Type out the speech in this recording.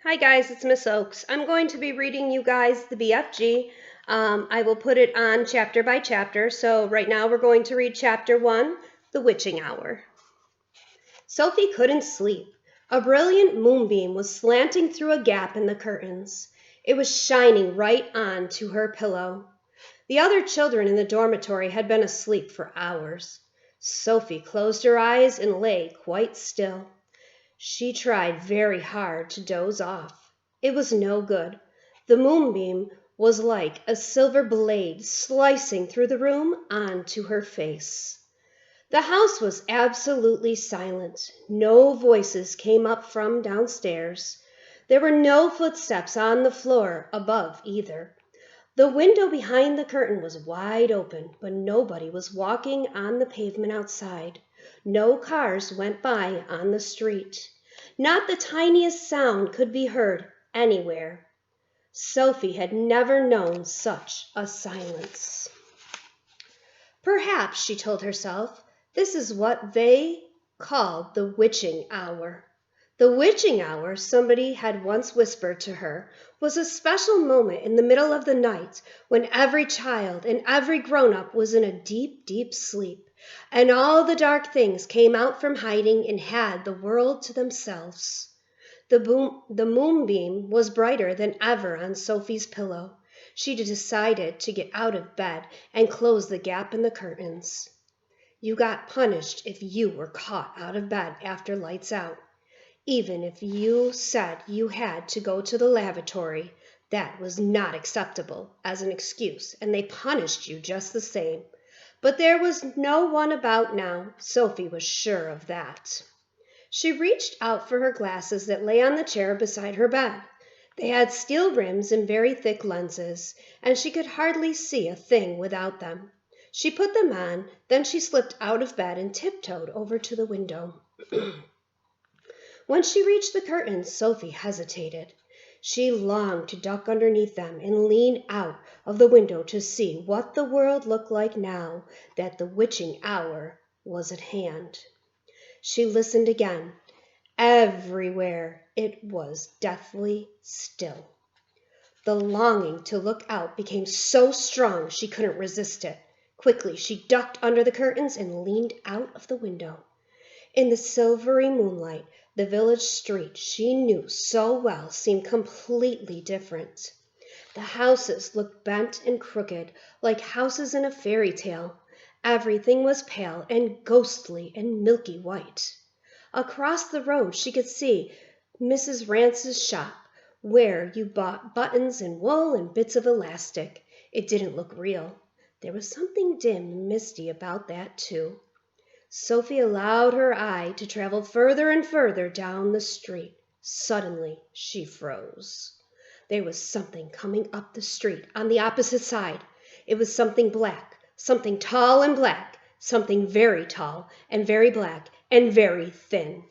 Hi guys, it's Miss Oaks. I'm going to be reading you guys the BFG. I will put it on chapter by chapter. So right now we're going to read chapter 1, The Witching Hour. Sophie couldn't sleep. A brilliant moonbeam was slanting through a gap in the curtains. It was shining right on to her pillow. The other children in the dormitory had been asleep for hours. Sophie closed her eyes and lay quite still. She tried very hard to doze off. It was no good. The moonbeam was like a silver blade slicing through the room onto her face. The house was absolutely silent. No voices came up from downstairs. There were no footsteps on the floor above either. The window behind the curtain was wide open, but nobody was walking on the pavement outside. No cars went by on the street. Not the tiniest sound could be heard anywhere. Sophie had never known such a silence. Perhaps, she told herself, this is what they called the witching hour. The witching hour, somebody had once whispered to her, was a special moment in the middle of the night when every child and every grown-up was in a deep, deep sleep, and all the dark things came out from hiding and had the world to themselves. The moonbeam was brighter than ever on Sophie's pillow. She decided to get out of bed and close the gap in the curtains. You got punished if you were caught out of bed after lights out. Even if you said you had to go to the lavatory, that was not acceptable as an excuse, and they punished you just the same. But there was no one about now. Sophie was sure of that. She reached out for her glasses that lay on the chair beside her bed. They had steel rims and very thick lenses, and she could hardly see a thing without them. She put them on, then she slipped out of bed and tiptoed over to the window. When she reached the curtains, Sophie hesitated. She longed to duck underneath them and lean out of the window to see what the world looked like now that the witching hour was at hand. She listened again. Everywhere it was deathly still. The longing to look out became so strong she couldn't resist it. Quickly, she ducked under the curtains and leaned out of the window. In the silvery moonlight, the village street she knew so well seemed completely different. The houses looked bent and crooked, like houses in a fairy tale. Everything was pale and ghostly and milky white. Across the road she could see Mrs. Rance's shop, where you bought buttons and wool and bits of elastic. It didn't look real. There was something dim and misty about that, too. Sophie allowed her eye to travel further and further down the street. Suddenly, she froze. There was something coming up the street on the opposite side. It was something black, something tall and black, something very tall and very black and very thin.